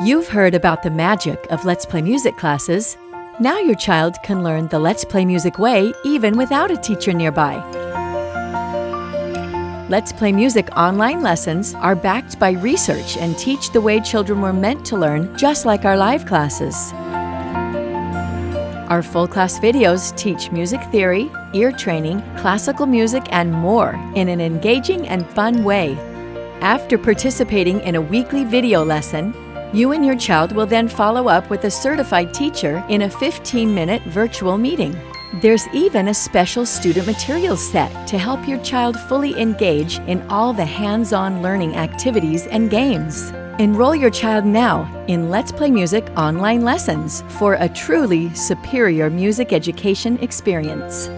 You've heard about the magic of Let's Play Music classes. Now your child can learn the Let's Play Music way even without a teacher nearby. Let's Play Music online lessons are backed by research and teach the way children were meant to learn, just like our live classes. Our full class videos teach music theory, ear training, classical music, and more in an engaging and fun way. After participating in a weekly video lesson, you and your child will then follow up with a certified teacher in a 15-minute virtual meeting. There's even a special student materials set to help your child fully engage in all the hands-on learning activities and games. Enroll your child now in Let's Play Music online lessons for a truly superior music education experience.